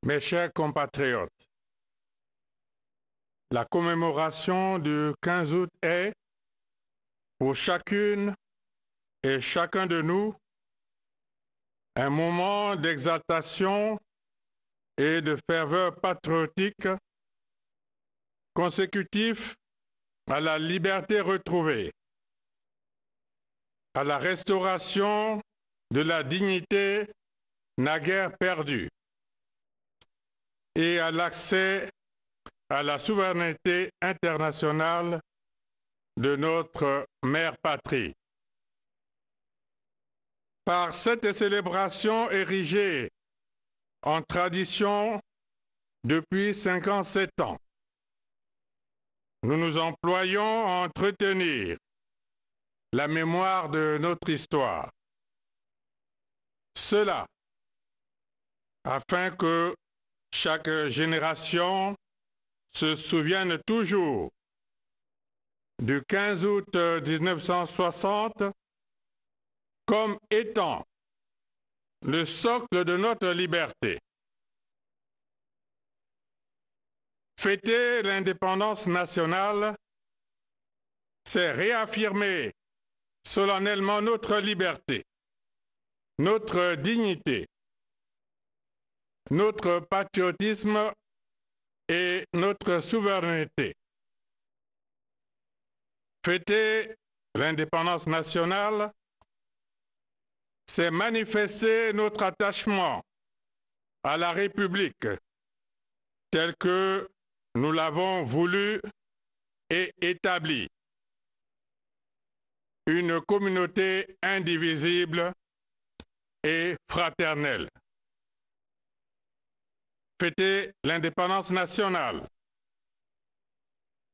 Mes chers compatriotes, la commémoration du 15 août est, pour chacune et chacun de nous, un moment d'exaltation et de ferveur patriotique consécutif à la liberté retrouvée, à la restauration de la dignité naguère perdue et à l'accès à la souveraineté internationale de notre mère patrie. Par cette célébration érigée en tradition depuis 57 ans, nous nous employons à entretenir la mémoire de notre histoire. Cela afin que chaque génération se souvienne toujours du 15 août 1960 comme étant le socle de notre liberté. Fêter l'indépendance nationale, c'est réaffirmer solennellement notre liberté, notre dignité, notre patriotisme et notre souveraineté. Fêter l'indépendance nationale, c'est manifester notre attachement à la République telle que nous l'avons voulu et établie. Une communauté indivisible et fraternelle. Fêter l'indépendance nationale,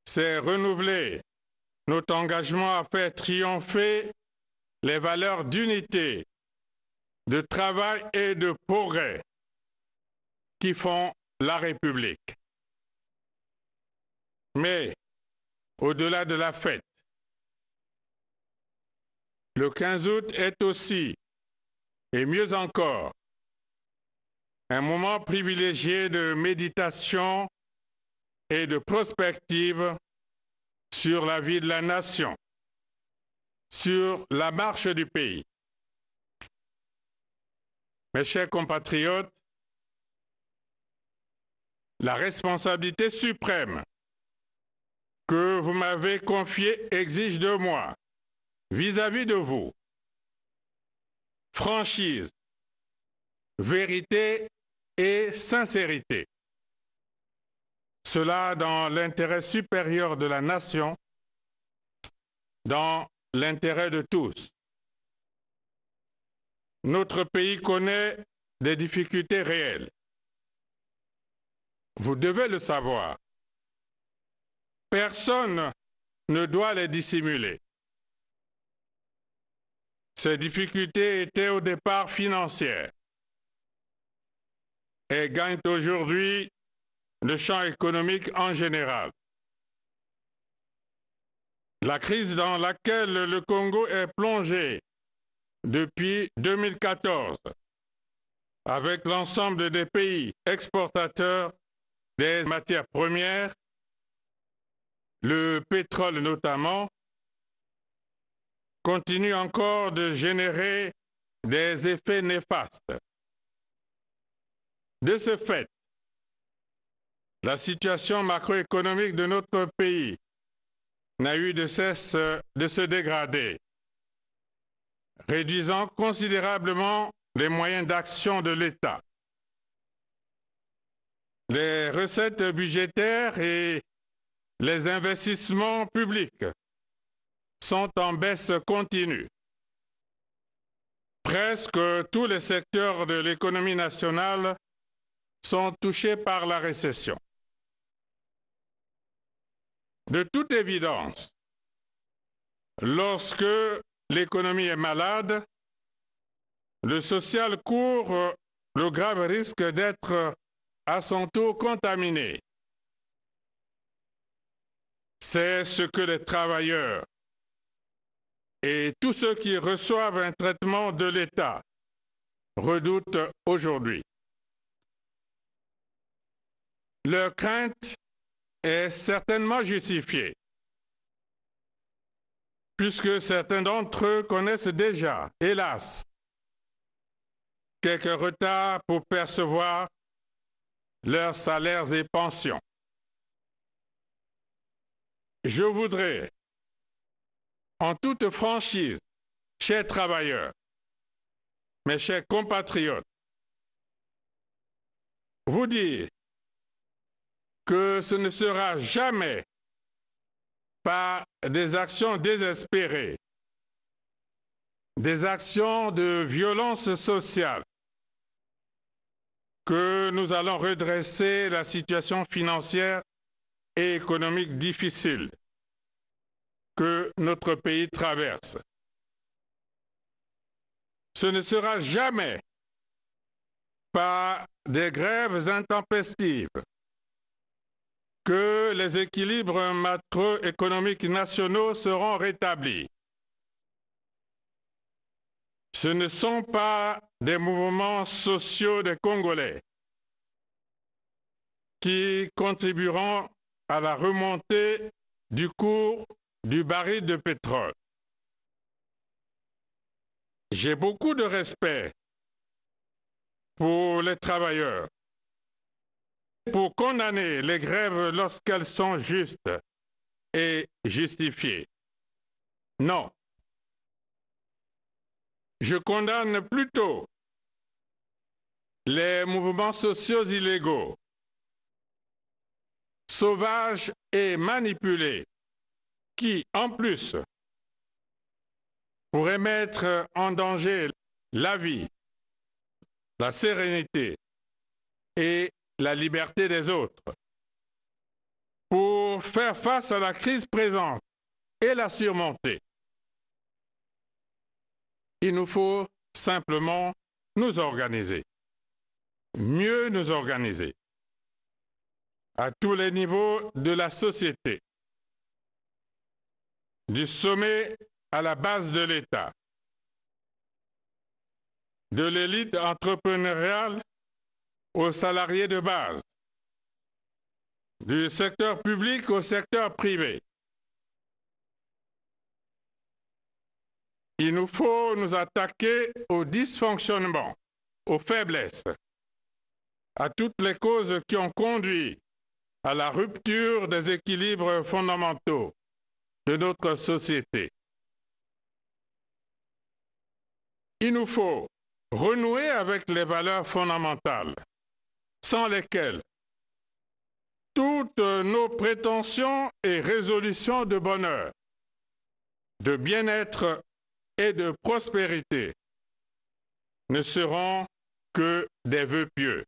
c'est renouveler notre engagement à faire triompher les valeurs d'unité, de travail et de progrès qui font la République. Mais, au-delà de la fête, le 15 août est aussi, et mieux encore, un moment privilégié de méditation et de prospective sur la vie de la nation, sur la marche du pays. Mes chers compatriotes, la responsabilité suprême que vous m'avez confiée exige de moi, vis-à-vis de vous, franchise, vérité et sincérité. Cela dans l'intérêt supérieur de la nation, dans l'intérêt de tous. Notre pays connaît des difficultés réelles. Vous devez le savoir. Personne ne doit les dissimuler. Ces difficultés étaient au départ financières et gagnent aujourd'hui le champ économique en général. La crise dans laquelle le Congo est plongé depuis 2014, avec l'ensemble des pays exportateurs des matières premières, le pétrole notamment, continue encore de générer des effets néfastes. De ce fait, la situation macroéconomique de notre pays n'a eu de cesse de se dégrader, réduisant considérablement les moyens d'action de l'État. Les recettes budgétaires et les investissements publics sont en baisse continue. Presque tous les secteurs de l'économie nationale sont touchés par la récession. De toute évidence, lorsque l'économie est malade, le social court le grave risque d'être à son tour contaminé. C'est ce que les travailleurs et tous ceux qui reçoivent un traitement de l'État redoutent aujourd'hui. Leur crainte est certainement justifiée, puisque certains d'entre eux connaissent déjà, hélas, quelques retards pour percevoir leurs salaires et pensions. Je voudrais, en toute franchise, chers travailleurs, mes chers compatriotes, vous dire que ce ne sera jamais par des actions désespérées, des actions de violence sociale, que nous allons redresser la situation financière et économique difficile que notre pays traverse. Ce ne sera jamais par des grèves intempestives que les équilibres macroéconomiques nationaux seront rétablis. Ce ne sont pas des mouvements sociaux des Congolais qui contribueront à la remontée du cours du baril de pétrole. J'ai beaucoup de respect pour les travailleurs, pour condamner les grèves lorsqu'elles sont justes et justifiées. Non. Je condamne plutôt les mouvements sociaux illégaux, sauvages et manipulés, qui, en plus, pourraient mettre en danger la vie, la sérénité et la liberté des autres. Pour faire face à la crise présente et la surmonter, il nous faut simplement nous organiser, mieux nous organiser, à tous les niveaux de la société, du sommet à la base de l'État, de l'élite entrepreneuriale aux salariés de base, du secteur public au secteur privé. Il nous faut nous attaquer aux dysfonctionnements, aux faiblesses, à toutes les causes qui ont conduit à la rupture des équilibres fondamentaux de notre société. Il nous faut renouer avec les valeurs fondamentales, sans lesquelles toutes nos prétentions et résolutions de bonheur, de bien-être et de prospérité ne seront que des vœux pieux.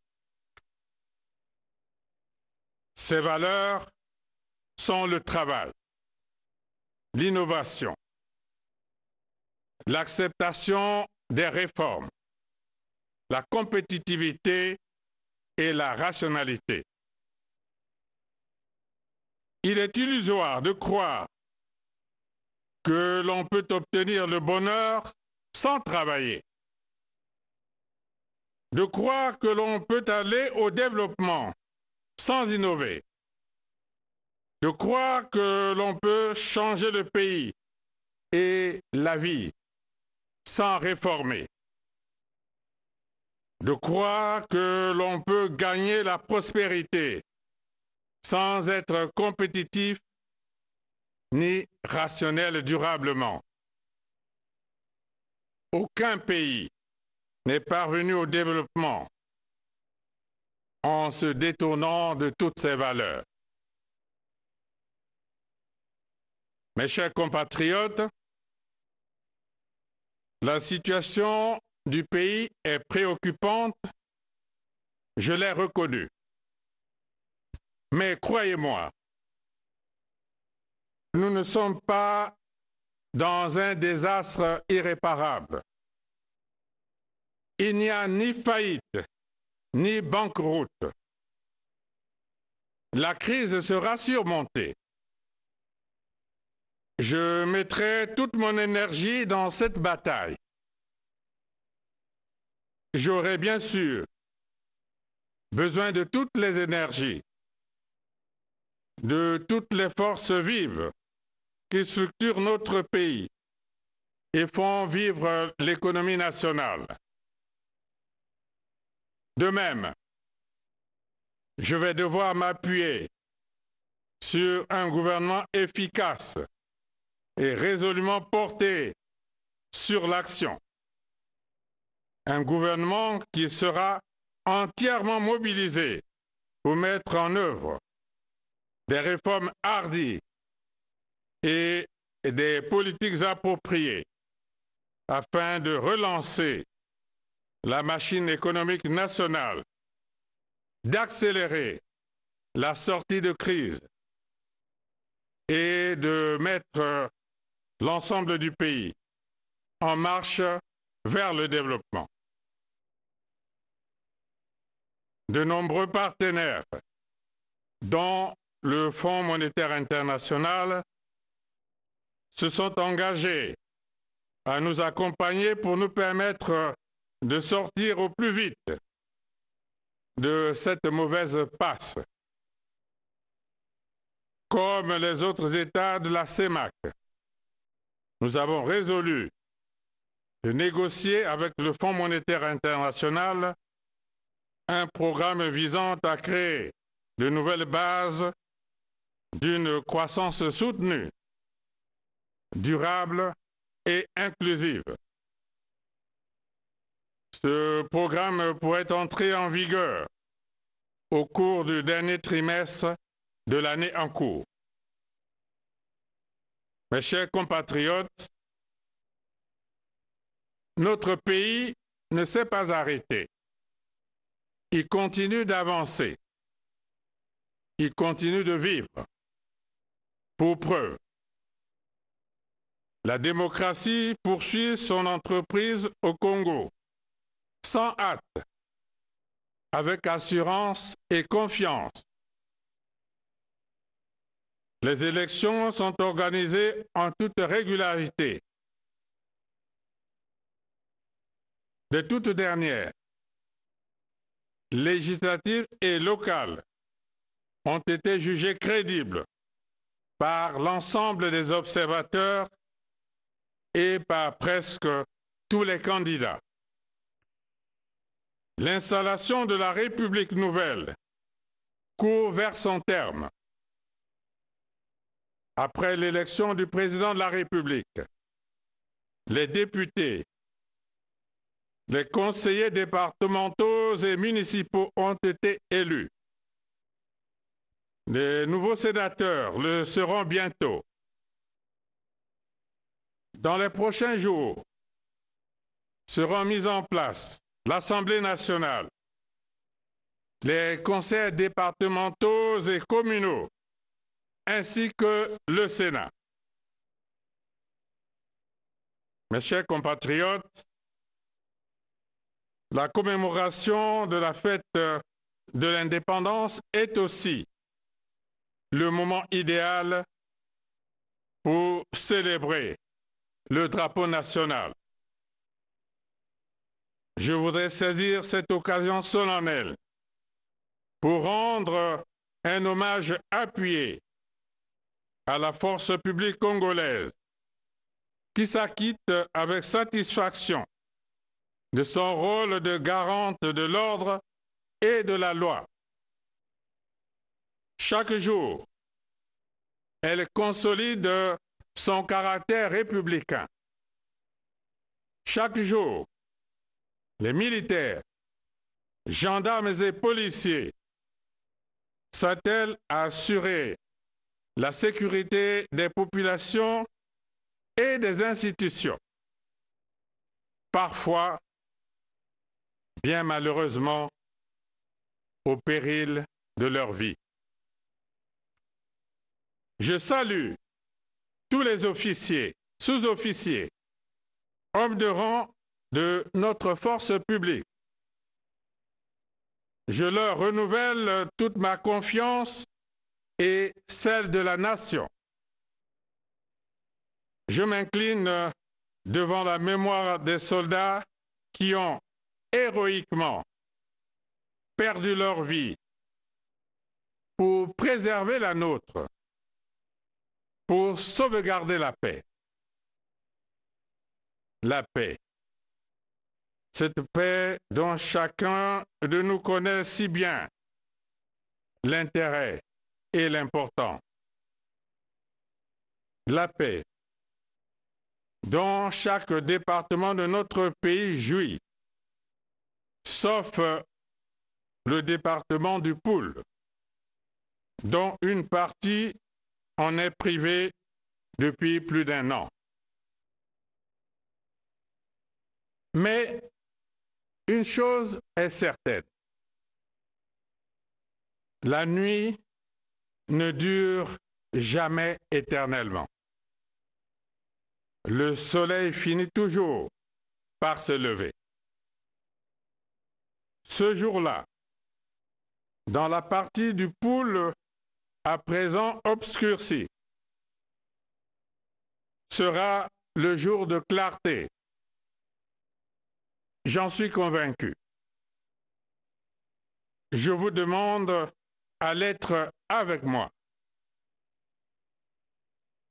Ces valeurs sont le travail, l'innovation, l'acceptation des réformes, la compétitivité et la rationalité. Il est illusoire de croire que l'on peut obtenir le bonheur sans travailler, de croire que l'on peut aller au développement sans innover, de croire que l'on peut changer le pays et la vie sans réformer, de croire que l'on peut gagner la prospérité sans être compétitif ni rationnel durablement. Aucun pays n'est parvenu au développement en se détournant de toutes ses valeurs. Mes chers compatriotes, la situation du pays est préoccupante, je l'ai reconnu. Mais croyez-moi, nous ne sommes pas dans un désastre irréparable. Il n'y a ni faillite, ni banqueroute. La crise sera surmontée. Je mettrai toute mon énergie dans cette bataille. J'aurai bien sûr besoin de toutes les énergies de toutes les forces vives qui structurent notre pays et font vivre l'économie nationale. De même, je vais devoir m'appuyer sur un gouvernement efficace et résolument porté sur l'action. Un gouvernement qui sera entièrement mobilisé pour mettre en œuvre des réformes hardies et des politiques appropriées afin de relancer la machine économique nationale, d'accélérer la sortie de crise et de mettre l'ensemble du pays en marche vers le développement. De nombreux partenaires, dont le Fonds monétaire international, se sont engagés à nous accompagner pour nous permettre de sortir au plus vite de cette mauvaise passe. Comme les autres États de la CEMAC, nous avons résolu de négocier avec le Fonds monétaire international un programme visant à créer de nouvelles bases d'une croissance soutenue, durable et inclusive. Ce programme pourrait entrer en vigueur au cours du dernier trimestre de l'année en cours. Mes chers compatriotes, notre pays ne s'est pas arrêté. Il continue d'avancer. Il continue de vivre. Pour preuve, la démocratie poursuit son entreprise au Congo, sans hâte, avec assurance et confiance. Les élections sont organisées en toute régularité. Les toutes dernières, législatives et locales, ont été jugées crédibles par l'ensemble des observateurs et par presque tous les candidats. L'installation de la République nouvelle court vers son terme. Après l'élection du président de la République, les députés, les conseillers départementaux et municipaux ont été élus. Les nouveaux sénateurs le seront bientôt. Dans les prochains jours, seront mis en place l'Assemblée nationale, les conseils départementaux et communaux, ainsi que le Sénat. Mes chers compatriotes, la commémoration de la fête de l'indépendance est aussi le moment idéal pour célébrer le drapeau national. Je voudrais saisir cette occasion solennelle pour rendre un hommage appuyé à la force publique congolaise qui s'acquitte avec satisfaction de son rôle de garante de l'ordre et de la loi. Chaque jour, elle consolide son caractère républicain. Chaque jour, les militaires, gendarmes et policiers s'attellent à assurer la sécurité des populations et des institutions. Parfois, bien malheureusement, au péril de leur vie. Je salue tous les officiers, sous-officiers, hommes de rang de notre force publique. Je leur renouvelle toute ma confiance et celle de la nation. Je m'incline devant la mémoire des soldats qui ont héroïquement perdu leur vie pour préserver la nôtre, pour sauvegarder la paix. La paix. Cette paix dont chacun de nous connaît si bien l'intérêt et l'important. La paix dont chaque département de notre pays jouit, sauf le département du Poul, dont une partie en est privée depuis plus d'1 an. Mais une chose est certaine, la nuit ne dure jamais éternellement. Le soleil finit toujours par se lever. Ce jour-là, dans la partie du Poul à présent obscurcie, sera le jour de clarté. J'en suis convaincu. Je vous demande à l'être avec moi.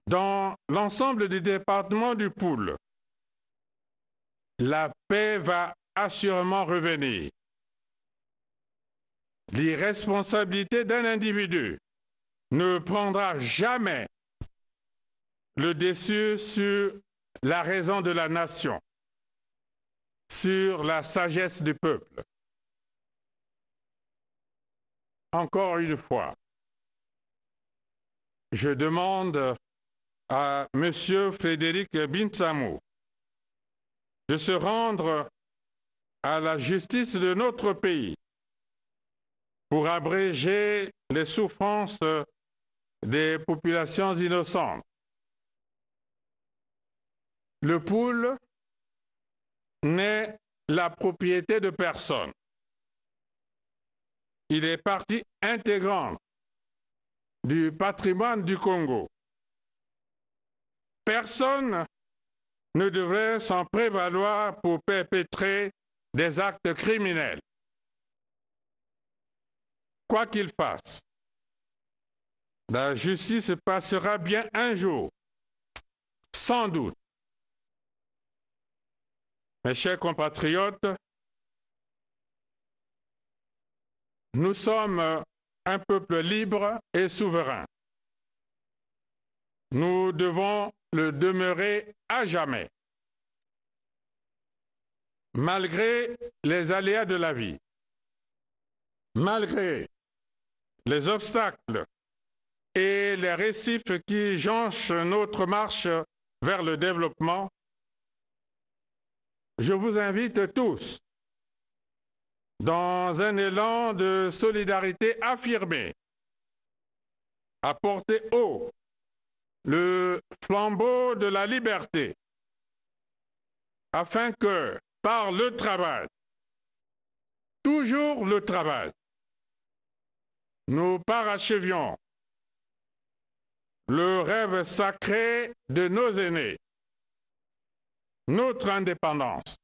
Dans l'ensemble des départements du Poul, la paix va assurément revenir. L'irresponsabilité d'un individu ne prendra jamais le dessus sur la raison de la nation, sur la sagesse du peuple. Encore une fois, je demande à M. Frédéric Bintsamou de se rendre à la justice de notre pays pour abréger les souffrances des populations innocentes. Le Poul n'est la propriété de personne. Il est partie intégrante du patrimoine du Congo. Personne ne devrait s'en prévaloir pour perpétrer des actes criminels. Quoi qu'il fasse, la justice passera bien un jour, sans doute. Mes chers compatriotes, nous sommes un peuple libre et souverain. Nous devons le demeurer à jamais, malgré les aléas de la vie, malgré les obstacles et les récifs qui jonchent notre marche vers le développement. Je vous invite tous, dans un élan de solidarité affirmé, à porter haut le flambeau de la liberté, afin que, par le travail, toujours le travail, nous parachevions le rêve sacré de nos aînés, notre indépendance.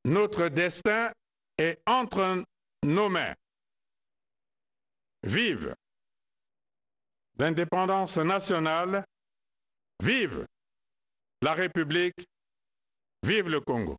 Notre destin est entre nos mains. Vive l'indépendance nationale, vive la République, vive le Congo.